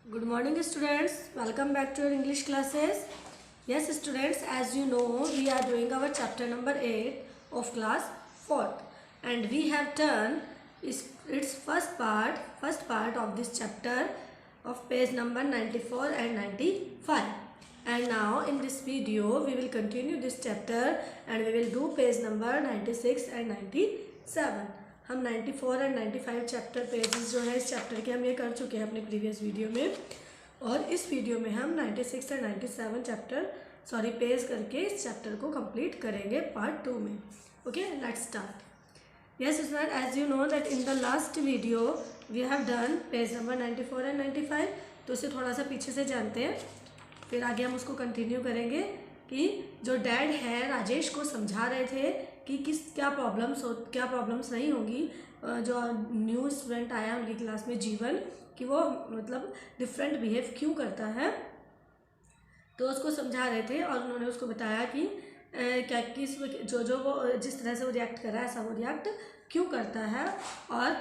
Good morning students, welcome back to your English classes. Yes students, as you know we are doing our chapter number 8 of class 4th and we have done its first part of this chapter of page number 94 and 95. And now in this video we will continue this chapter and we will do page number 96 and 97. हम 94 and 95 chapter pages जो है इस chapter के हम ये कर चुके हैं अपने प्रीवियस वीडियो में, और इस वीडियो में हम 96 एंड 97 पेज करके इस चैप्टर को कंप्लीट करेंगे पार्ट 2 में. Okay, let's start. Yes student, as you know that in the last video we have done page number 94 and 95. तो इसे थोड़ा सा पीछे से जानते हैं, फिर आगे हम उसको कंटिन्यू करेंगे कि जो डैड है राजेश को समझा रहे थे कि क्या प्रॉब्लम्स नहीं होंगी. जो न्यू स्टूडेंट आया उनकी क्लास में जीवन, कि वो मतलब डिफरेंट बिहेव क्यों करता है, तो उसको समझा रहे थे और उन्होंने उसको बताया कि क्या किस जो वो जिस तरह से वो रिएक्ट कर रहा है ऐसा वो रिएक्ट क्यों करता है. और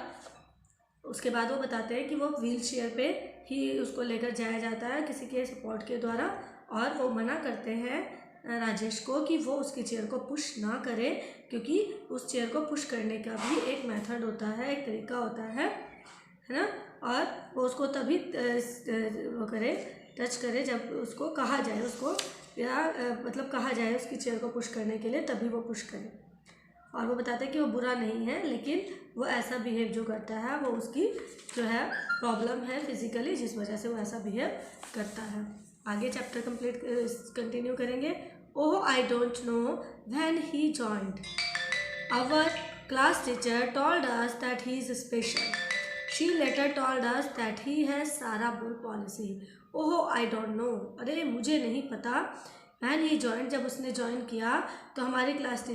उसके बाद वो बताते हैं कि वो व्हील चेयर पे ही उसको लेकर जाया जाता है किसी के सपोर्ट के द्वारा, और वो मना करते हैं राजेश को कि वो उसकी चेयर को पुश ना करे, क्योंकि उस चेयर को पुश करने का भी एक मेथड होता है, एक तरीका होता है ना. और वो उसको तभी टच करे जब उसको कहा जाए, उसको या मतलब कहा जाए उसकी चेयर को पुश करने के लिए, तभी वो पुश करे. और वो बताते हैं कि वो बुरा नहीं है, लेकिन वो ऐसा बिहेव जो करता है वो उसकी जो है प्रॉब्लम है फिजिकली, जिस वजह से वो ऐसा बिहेव करता है. आगे चैप्टर कंटिन्यू करेंगे. Oh I don't know when he joined, our class teacher told us that he is special. She later told us that he has cerebral palsy. Oh I don't know, अरे मुझे नहीं पता. When he joined, जब उसने join किया तो हमारी class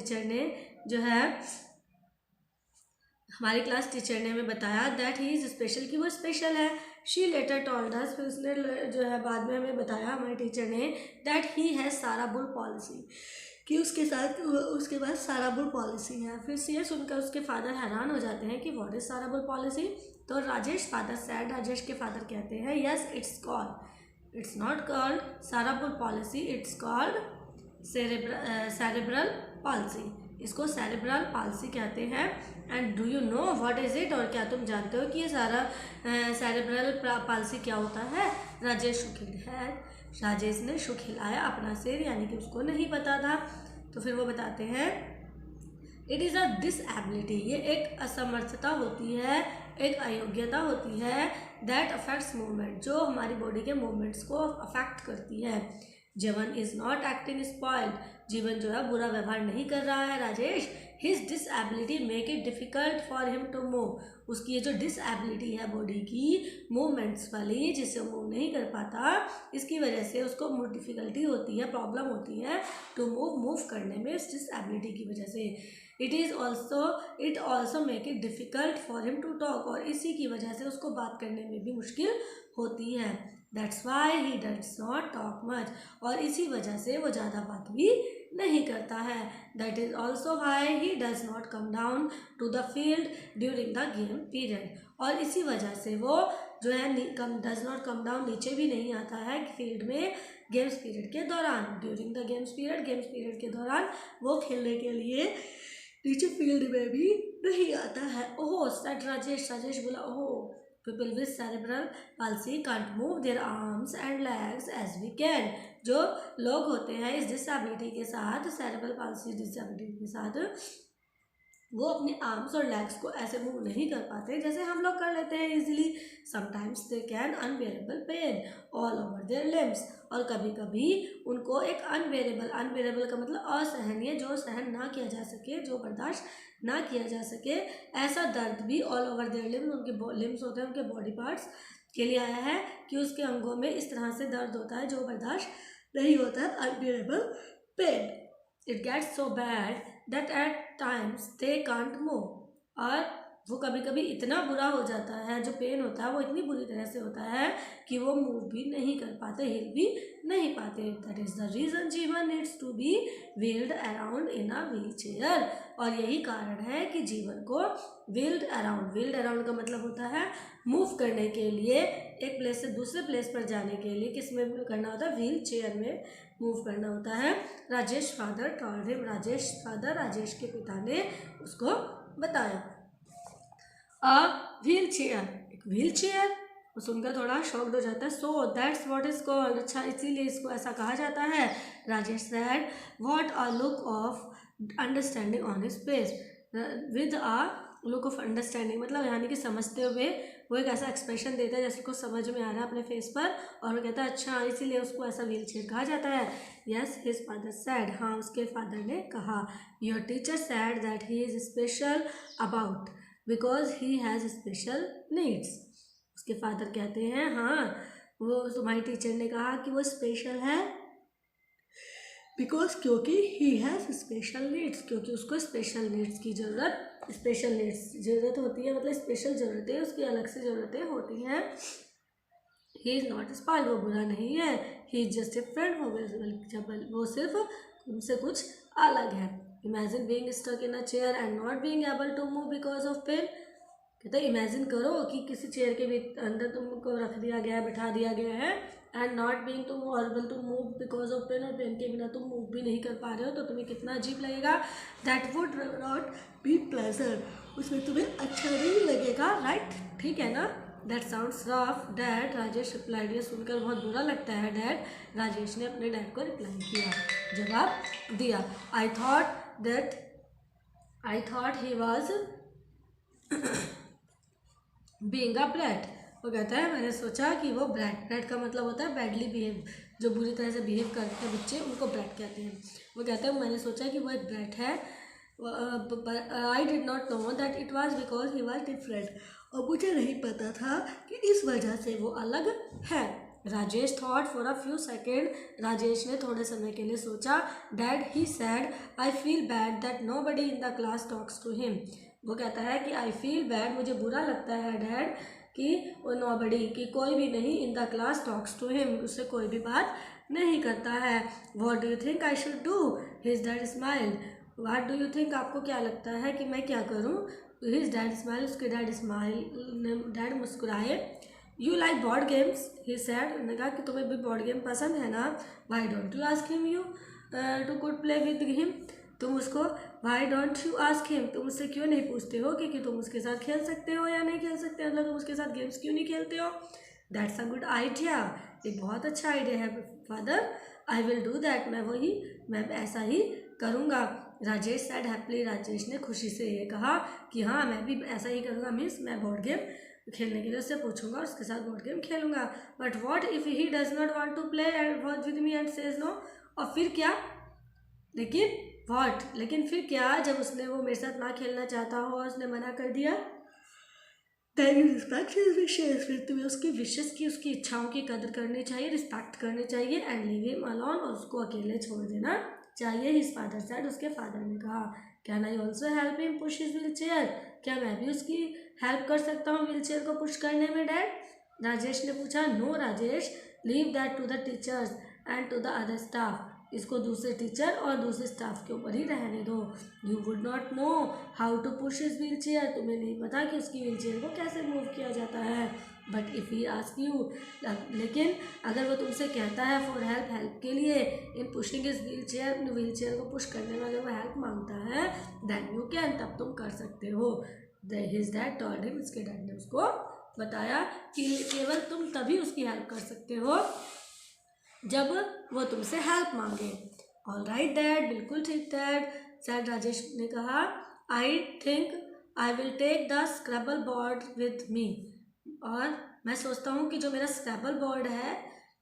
teacher ने हमें बताया दैट ही इज़ स्पेशल, कि वो स्पेशल है. शी लेटर टोल्ड अस, फिर उसने जो है बाद में हमें बताया हमारे टीचर ने दैट ही हैज़ सारा बुल पॉलिसी, कि उसके पास सारा बुल पॉलिसी है. फिर ये सुनकर उसके फादर हैरान हो जाते हैं कि व्हाट इज सारा बुल पॉलिसी. तो राजेश के फादर कहते हैं यस इट्स नॉट कॉल्ड सारा bull policy, it's called cerebral palsy. इसको सेरेब्रल पॉलिसी कहते हैं. And do you know what is it, और क्या तुम जानते हो कि ये सारा सेरेब्रल पॉलिसी क्या होता है. राजेश ने शुक हिलाया अपना सिर, यानी कि उसको नहीं पता था. तो फिर वो बताते हैं इट इज़ अ डिसएबिलिटी, ये एक असमर्थता होती है, एक अयोग्यता होती है, दैट अफेक्ट्स मूवमेंट, जो हमारी बॉडी के मूवमेंट्स को अफेक्ट करती है. जीवन इज़ नॉट एक्टिंग स्पॉइल्ड, जीवन जो है बुरा व्यवहार नहीं कर रहा है Rajesh. His disability make it difficult for him to move, उसकी ये जो डिसएबिलिटी है बॉडी की मूवमेंट्स वाली, जिससे मूव नहीं कर पाता, इसकी वजह से उसको डिफ़िकल्टी होती है, प्रॉब्लम होती है टू मूव करने में, इस डिसएबिलिटी की वजह से. It also make it difficult for him to talk, और इसी की वजह से उसको बात करने में भी मुश्किल होती है. That's why he does not talk much, और इसी वजह से वो ज़्यादा बात भी नहीं करता है. That is also why he does not come down to the field during the game period, और इसी वजह से वो जो है डज नॉट कम डाउन, नीचे भी नहीं आता है फील्ड में गेम्स पीरियड के दौरान. ड्यूरिंग द गेम्स पीरियड के दौरान वो खेलने के लिए नीचे फील्ड में भी नहीं आता है. ओह सेड राजेश बोला, ओह people with cerebral palsy can't move their arms and legs as we can. जो लोग होते हैं इस डिसेबिलिटी के साथ, सेरेब्रल पाल्सी डिसेबिलिटी के साथ, वो अपने आर्म्स और लेग्स को ऐसे मूव नहीं कर पाते जैसे हम लोग कर लेते हैं easily. Sometimes they can unbearable pain all over their limbs, और कभी कभी उनको एक अनबेरेबल का मतलब असहनीय, जो सहन ना किया जा सके, जो बर्दाश्त ना किया जा सके, ऐसा दर्द भी ऑल ओवर देयर लिम्स, उनके लिम्स होते हैं उनके बॉडी पार्ट्स के लिए आया है, कि उसके अंगों में इस तरह से दर्द होता है जो बर्दाश्त नहीं होता है, unbearable pain. It gets so bad that at times they can't move, और वो कभी कभी इतना बुरा हो जाता है, जो पेन होता है वो इतनी बुरी तरह से होता है कि वो मूव भी नहीं कर पाते, हिल भी नहीं पाते. That is the reason Jeevan needs to be wheeled around in a wheel chair, और यही कारण है कि जीवन को व्हील्ड अराउंड का मतलब होता है मूव करने के लिए एक प्लेस से दूसरे प्लेस पर जाने के लिए किस में करना होता है, व्हील चेयर में मूव करना होता है। Rajesh father told him, Rajesh के पिता ने उसको बताया। व्हील चेयर, एक व्हील चेयर, वो सुनकर थोड़ा शॉक्ड हो जाता है। So that's what is called, अच्छा इसीलिए इसको ऐसा कहा जाता है। Rajesh said what a look of understanding on his face, with a look of understanding मतलब यानी कि समझते हुए वो एक ऐसा एक्सप्रेशन देता है जैसे कुछ समझ में आ रहा है अपने फेस पर, और वो कहता है अच्छा इसीलिए उसको ऐसा व्हील चेयर कहा जाता है। यस हिज फादर सैड, हाँ उसके फादर ने कहा। Your teacher sad that he is special about because he has special needs, उसके फादर कहते हैं हाँ वो तुम्हारी टीचर ने कहा कि वो स्पेशल है बिकॉज क्योंकि ही हैज़ स्पेशल नीड्स, क्योंकि उसको स्पेशल नीड्स की ज़रूरत होती है, मतलब स्पेशल ज़रूरतें उसकी अलग से ज़रूरतें होती हैं। ही इज़ नॉट स्पॉइल्ड, वो बुरा नहीं है। He is just a friend, वो सिर्फ उनसे कुछ अलग है। Imagine being stuck in a chair and not being able to move because of pain, कहते हैं इमेजिन करो कि किसी चेयर के अंदर तुमको रख दिया गया है, बिठा दिया गया है, एंड नॉट बीइंग तुम able to move because of pain, और पेन के बिना तुम मूव भी नहीं कर पा रहे हो, तो तुम्हें कितना अजीब लगेगा। That would not be pleasure, उसमें तुम्हें अच्छा नहीं लगेगा, राइट, ठीक है ना। That sounds rough dad, Rajesh replied, ये सुनकर बहुत बुरा लगता है डैड, राजेश ने अपने डैड को रिप्लाई किया, जवाब दिया। I thought he was being a brat, वो कहता है मैंने सोचा कि वो ब्रैट का मतलब होता है बैडली बिहेव, जो बुरी तरह से बिहेव करते हैं बच्चे उनको ब्रैट कहते हैं। वो कहते हैं मैंने सोचा कि वो एक ब्रैट है, I did not know that it was because he was different, और मुझे नहीं पता था कि इस वजह से वो अलग है। Rajesh thought for a few second, Rajesh ने थोड़े समय के लिए सोचा। Dad he said I feel bad that nobody in the class talks to him, वो कहता है कि आई फील बैड, मुझे बुरा लगता है डैड कि वो नोबडी, कि कोई भी नहीं, in the class talks to him, उससे कोई भी बात नहीं करता है। What do you think I should do, his dad smiled, what do you think, आपको क्या लगता है कि मैं क्या करूँ। हिज डैड स्माइल, उसके डैड मुस्कुराए। You like board games, he said, उन्होंने कहा कि तुम्हें भी बोर्ड गेम पसंद है ना। Why don't you ask him you two could play with him, तुम उसको why don't you ask him, तुम उससे क्यों नहीं पूछते हो कि तुम उसके साथ खेल सकते हो या नहीं खेल सकते, मतलब तुम उसके साथ गेम्स क्यों नहीं खेलते हो। दैट्स अ गुड आइडिया, एक बहुत अच्छा आइडिया है father, I will do that, मैं ऐसा ही करूँगा। राजेश सैड हैप्पीली, राजेश ने खुशी से ये कहा कि हाँ मैं भी ऐसा ही करूँगा, मीन्स मैं बोर्ड गेम खेलने के लिए उससे पूछूंगा, उसके साथ बोर्ड गेम खेलूँगा। But what if he does not want to play with me and says no, और फिर क्या, लेकिन फिर क्या, जब उसने वो मेरे साथ ना खेलना चाहता हो और उसने मना कर दिया। Then you respect his wishes, फिर तुम्हें उसकी विशेस की, उसकी इच्छाओं की कदर करनी चाहिए, रिस्पेक्ट करनी चाहिए, एंड लीव हिम अलोन, और उसको अकेले छोड़ देना चाहिए। हिज फादर सेड, उसके फादर ने कहा। Can I also help him push his wheel chair, क्या मैं भी उसकी हेल्प कर सकता हूँ व्हील चेयर को पुश करने में डैड, राजेश ने पूछा। No Rajesh, leave that to the teachers and to the other staff, इसको दूसरे टीचर और दूसरे स्टाफ के ऊपर ही रहने दो। You would not know how to push his wheel chair, तुम्हें नहीं पता कि उसकी व्हील चेयर को कैसे मूव किया जाता है। But if he ask you, लेकिन अगर वो तुमसे कहता है फॉर हेल्प के लिए, इन पुशिंग हिज व्हील चेयर, अपनी व्हील चेयर को पुश करने में अगर वो हेल्प मांगता है, देन यू कैन, तब तुम कर सकते हो। हिज डैड टोल्ड हिम, उसके डैड ने उसको बताया कि केवल तुम तभी उसकी हेल्प कर सकते हो जब वो तुमसे हेल्प मांगे। ऑल राइट डैड, बिल्कुल ठीक डैड, सैड, राजेश ने कहा। I think I will take the Scrabble board with me, और मैं सोचता हूँ कि जो मेरा स्क्रैबल बोर्ड है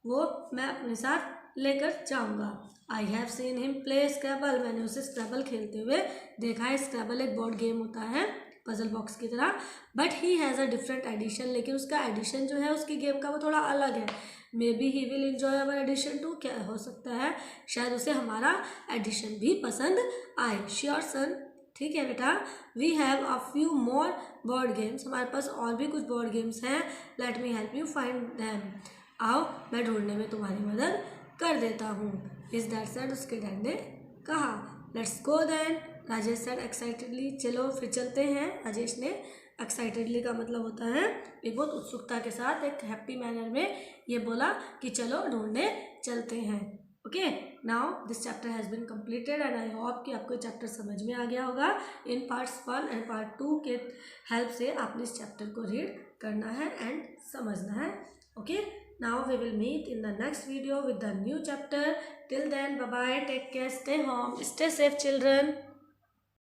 वो मैं अपने साथ लेकर जाऊँगा। I have seen him play Scrabble, मैंने उसे स्क्रैबल खेलते हुए देखा है। स्क्रैबल एक बोर्ड गेम होता है पजल बॉक्स की तरह, but he has a different edition, लेकिन उसका एडिशन जो है उसकी गेम का वो थोड़ा अलग है। Maybe he will enjoy our edition too, क्या हो सकता है शायद उसे हमारा एडिशन भी पसंद आए। श्योर सन, ठीक है बेटा। We have a few more board games, हमारे पास और भी कुछ बोर्ड गेम्स हैं। Let me help you find them, आओ मैं ढूंढने में तुम्हारी मदद कर देता हूँ। हिज डैड सेड, उसके डैड ने कहा। Let's go then, Rajesh said excitedly, चलो फिर चलते हैं, राजेश ने एक्साइटेडली का मतलब होता है एक बहुत उत्सुकता के साथ, एक हैप्पी मैनर में ये बोला कि चलो ढूंढने चलते हैं। Okay, now this chapter has been completed and I hope कि आपको चैप्टर समझ में आ गया होगा। इन पार्ट्स 1 एंड पार्ट 2 के हेल्प से आपने इस चैप्टर को रीड करना है एंड समझना है। Okay, now we will meet in the next video with the new chapter. Till then, bye bye, take care, stay home, stay safe children.